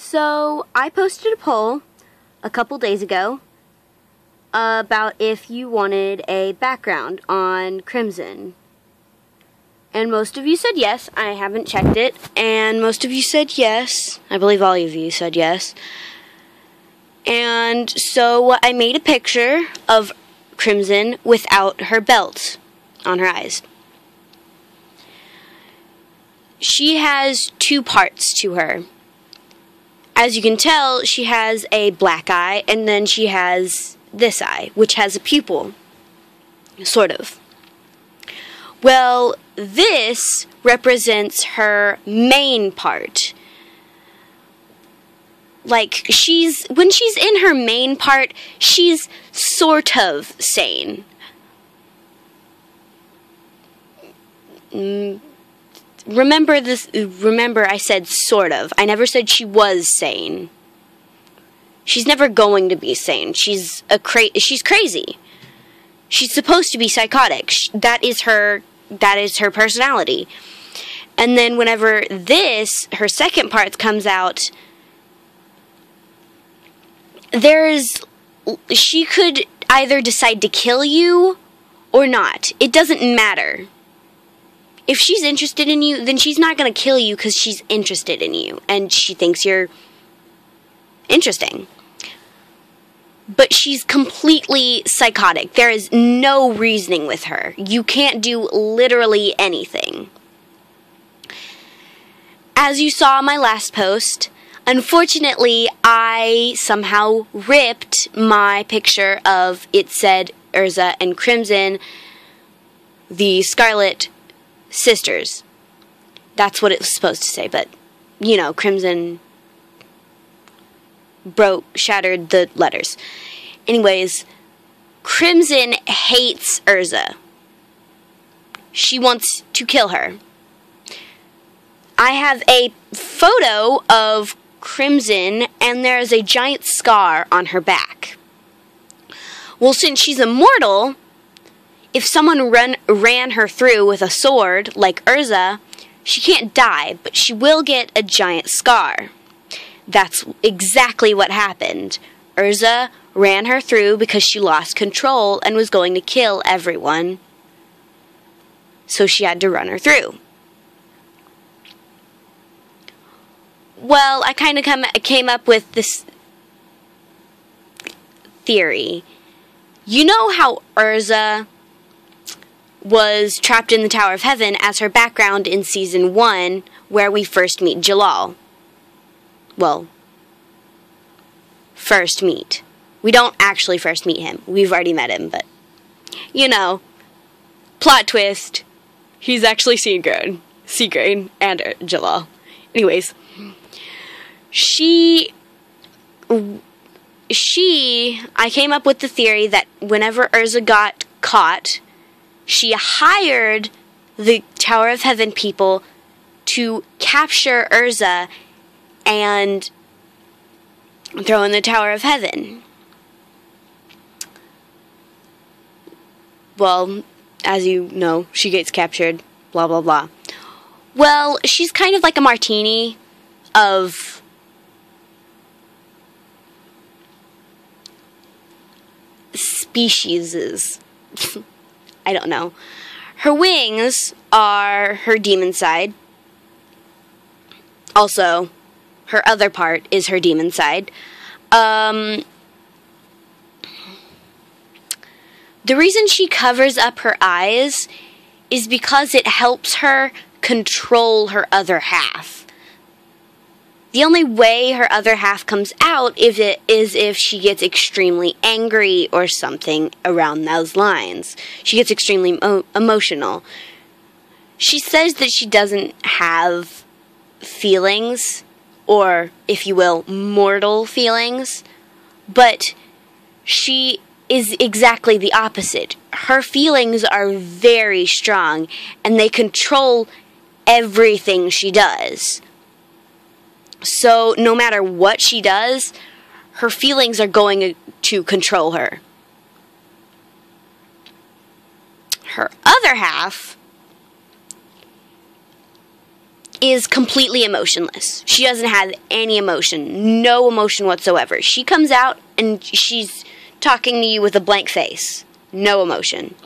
So, I posted a poll a couple days ago about if you wanted a background on Crimson. And most of you said yes. I haven't checked it. And most of you said yes. I believe all of you said yes. And so I made a picture of Crimson without her belt on her eyes. She has two parts to her. As you can tell, she has a black eye, and then she has this eye, which has a pupil. Sort of. Well, this represents her main part. Like, when she's in her main part, she's sort of sane. Remember I said sort of. I never said she was sane. She's never going to be sane. She's crazy. She's supposed to be psychotic. That is her personality. And then whenever her second part comes out, she could either decide to kill you or not. It doesn't matter. If she's interested in you, then she's not going to kill you because she's interested in you and she thinks you're interesting. But she's completely psychotic. There is no reasoning with her. You can't do literally anything. As you saw in my last post, unfortunately, I somehow ripped my picture of it said Urza and Crimson, the Scarlet Sisters. That's what it was supposed to say, but, you know, Crimson shattered the letters. Anyways, Crimson hates Urza. She wants to kill her. I have a photo of Crimson, and there is a giant scar on her back. Well, since she's immortal, if someone ran her through with a sword, like Urza, she can't die, but she will get a giant scar. That's exactly what happened. Urza ran her through because she lost control and was going to kill everyone. So she had to run her through. Well, I kind of came up with this theory. You know how Urza was trapped in the Tower of Heaven as her background in Season 1, where we first meet Jalal? Well, first meet. We don't actually first meet him. We've already met him, but, you know, plot twist. He's actually Seagrain and Jalal. Anyways, I came up with the theory that whenever Urza got caught, she hired the Tower of Heaven people to capture Urza and throw in the Tower of Heaven. Well, as you know, she gets captured, blah, blah, blah. Well, she's kind of like a martini of specieses. I don't know. Her wings are her demon side. Also, her other part is her demon side. The reason she covers up her eyes is because it helps her control her other half. The only way her other half comes out is if she gets extremely angry or something around those lines. She gets extremely emotional. She says that she doesn't have feelings, or, if you will, mortal feelings, but she is exactly the opposite. Her feelings are very strong, and they control everything she does. So, no matter what she does, her feelings are going to control her. Her other half is completely emotionless. She doesn't have any emotion, no emotion whatsoever. She comes out and she's talking to you with a blank face, no emotion.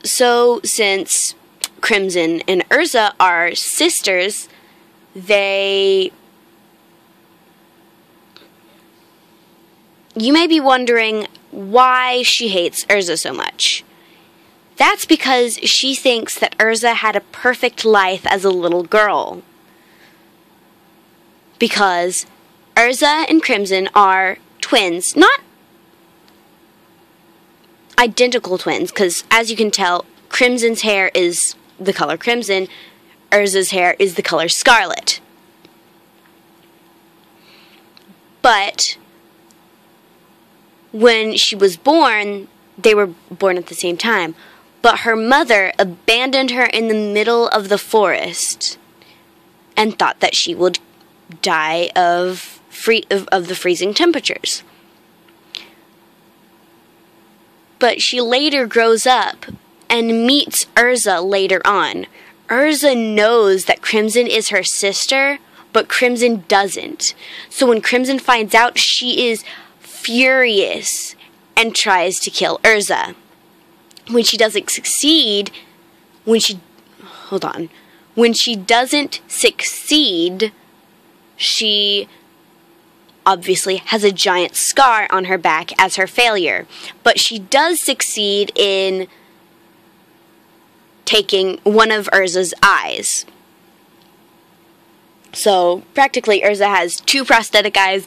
So, since Crimson and Urza are sisters, you may be wondering why she hates Urza so much. That's because she thinks that Urza had a perfect life as a little girl. Because Urza and Crimson are twins, not identical twins, because as you can tell, Crimson's hair is the color crimson, Urza's hair is the color scarlet. But when she was born, they were born at the same time. But her mother abandoned her in the middle of the forest and thought that she would die of the freezing temperatures. But she later grows up and meets Urza later on. Urza knows that Crimson is her sister, but Crimson doesn't. So when Crimson finds out, she is furious and tries to kill Urza. When she doesn't succeed, when she doesn't succeed, she obviously has a giant scar on her back as her failure. But she does succeed in taking one of Urza's eyes. So, practically, Urza has two prosthetic eyes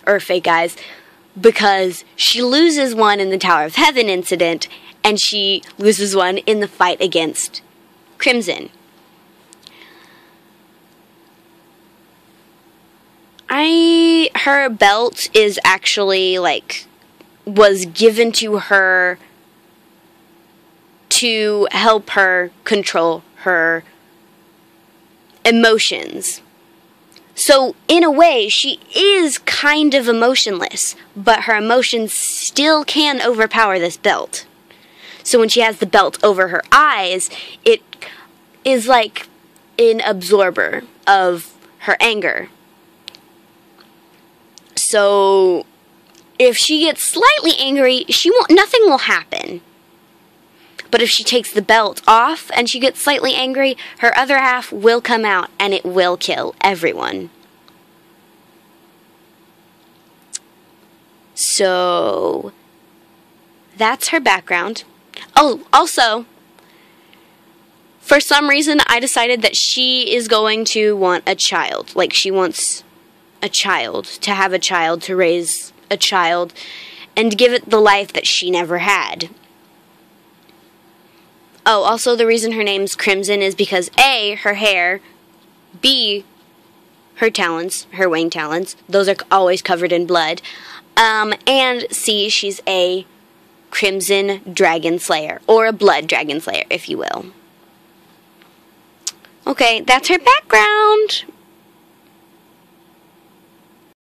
or fake eyes, because she loses one in the Tower of Heaven incident, and she loses one in the fight against Crimson. Her belt is actually, was given to her to help her control her emotions. So, in a way, she is kind of emotionless, but her emotions still can overpower this belt. So when she has the belt over her eyes, it is like an absorber of her anger. So, if she gets slightly angry, nothing will happen. But if she takes the belt off and she gets slightly angry, her other half will come out and it will kill everyone. So, that's her background. Oh, also, for some reason I decided that she is going to want a child. She wants a child, to have a child, to raise a child, and give it the life that she never had. Oh, also the reason her name's Crimson is because A, her hair, B, her talons, her wing talons, those are always covered in blood, and C, she's a Crimson Dragon Slayer, or a Blood Dragon Slayer, if you will. Okay, that's her background.